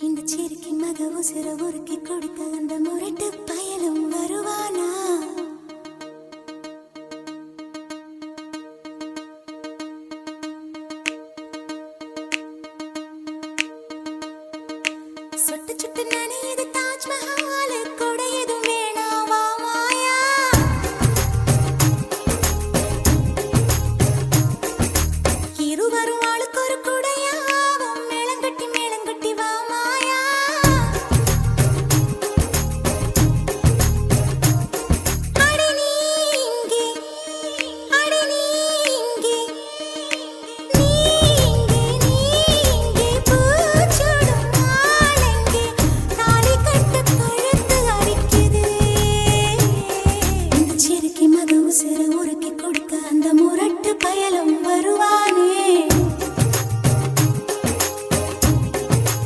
இந்த சிரிக்கி மக உசிர உருக்கி கொடுக்க அந்த முரட்டு பயலும் வருவானா? சுட்டு சுட்டு நனையுது தாஜ்மஹால், கூட எதுவும் வேணாம், வா